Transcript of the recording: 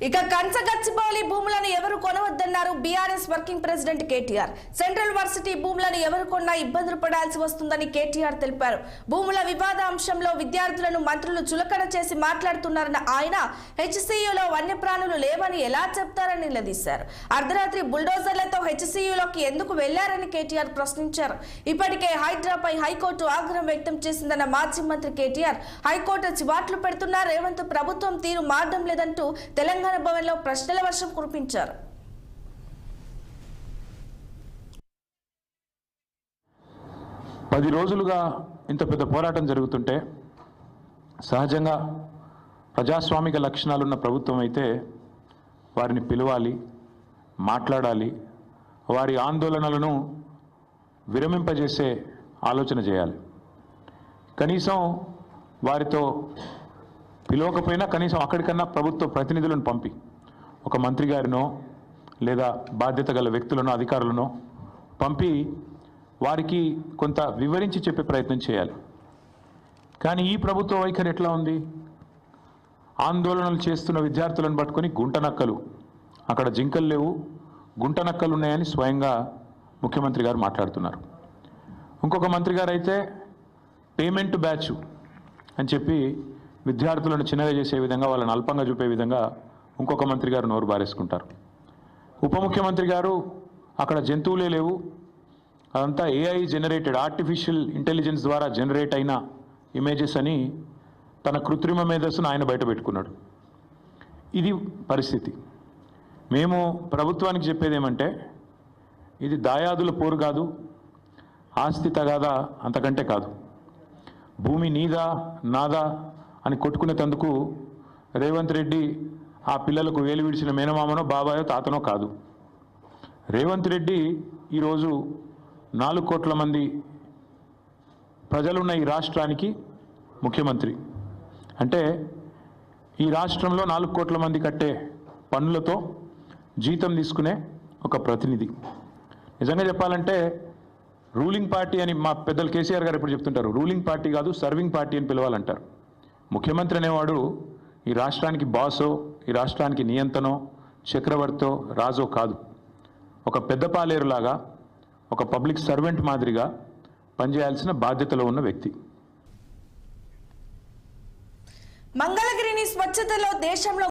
ఇక కంచగచ్చిబౌలి భూములను ఎవరు కొనవద్దన్నారు BRS working president KTR. Central varsity భూములను ఎవరు కొన్నా ఇబ్బందులు పడాల్సి వస్తుందని కేటీఆర్ తెలిపారు. భూముల వివాద అంశంలో విద్యార్థులను మంత్రులు చులకన చేసి మాట్లాడుతున్నారన్న ఆయన హెచ్సీయూలో వన్యప్రాణులు లేవని ఎలా చెప్తారని నిలదీశారు. అర్ధరాత్రి బుల్డోజర్లతో హెచ్సీయూలోకి ఎందుకు వెళ్లారని కేటీఆర్ ప్రశ్నించారు. ఇప్పటికే హైడ్రాపై హైకోర్టు ఆగ్రహం వ్యక్తం చేసిందన్న మాజీ మంత్రి కేటీఆర్ హైకోర్టు చివాట్లు పెడుతున్న రేవంత్ ప్రభుత్వం తీరు మారడం లేదంటూ తెలంగాణ భవన్లో ప్రశ్నల వర్షం కురిపించారు. పది రోజులుగా ఇంత పెద్ద పోరాటం జరుగుతుంటే సహజంగా ప్రజాస్వామిక లక్షణాలున్న ప్రభుత్వం అయితే వారిని పిలవాలి, మాట్లాడాలి, వారి ఆందోళనలను విరమింపజేసే ఆలోచన చేయాలి. కనీసం వారితో పిలవకపోయినా కనీసం అక్కడికన్నా ప్రభుత్వ ప్రతినిధులను పంపి ఒక మంత్రి గారినో లేదా బాధ్యత గల వ్యక్తులను అధికారులను పంపి వారికి కొంత వివరించి చెప్పే ప్రయత్నం చేయాలి. కానీ ఈ ప్రభుత్వ వైఖరి ఎట్లా ఉంది? ఆందోళనలు చేస్తున్న విద్యార్థులను పట్టుకొని గుంటనక్కలు, అక్కడ జింకలు లేవు, గుంటనక్కలు ఉన్నాయని స్వయంగా ముఖ్యమంత్రి గారు మాట్లాడుతున్నారు. ఇంకొక మంత్రి గారు అయితే పేమెంట్ బ్యాచ్ అని చెప్పి విద్యార్థులను చిన్నగా చేసే విధంగా, వాళ్ళని అల్పంగా చూపే విధంగా ఇంకొక మంత్రి గారు నోరు బారేసుకుంటారు. ఉప ముఖ్యమంత్రి గారు అక్కడ జంతువులే లేవు, అదంతా ఏఐ జనరేటెడ్, ఆర్టిఫిషియల్ ఇంటెలిజెన్స్ ద్వారా జనరేట్ అయిన ఇమేజెస్ అని తన కృత్రిమ మేధస్సును ఆయన బయట పెట్టుకున్నాడు. ఇది పరిస్థితి. మేము ప్రభుత్వానికి చెప్పేది ఏమంటే, ఇది దాయాదుల పోరు కాదు, ఆస్తి తగాదా అంతకంటే కాదు. భూమి నీదా నాదా అని కొట్టుకునేందుకు రేవంత్ రెడ్డి ఆ పిల్లలకు వేలు విడిచిన మేనమామనో బాబాయో తాతనో కాదు. రేవంత్ రెడ్డి ఈరోజు 4 కోట్ల మంది ప్రజలున్న ఈ రాష్ట్రానికి ముఖ్యమంత్రి. అంటే ఈ రాష్ట్రంలో 4 కోట్ల మంది కట్టే పన్నులతో జీతం తీసుకునే ఒక ప్రతినిధి. నిజంగా చెప్పాలంటే రూలింగ్ పార్టీ అని మా పెద్దలు కేసీఆర్ గారు ఎప్పుడు చెప్తుంటారు, రూలింగ్ పార్టీ కాదు సర్వింగ్ పార్టీ అని పిలవాలంటారు. ముఖ్యమంత్రి అనేవాడు ఈ రాష్ట్రానికి బాసో, ఈ రాష్ట్రానికి నియంతనో, చక్రవర్తో, రాజో కాదు. ఒక పెద్ద పాలేరులాగా, ఒక పబ్లిక్ సర్వెంట్ మాదిరిగా పనిచేయాల్సిన బాధ్యతలో ఉన్న వ్యక్తి. మంగళగిరిని స్వచ్ఛతలో దేశంలో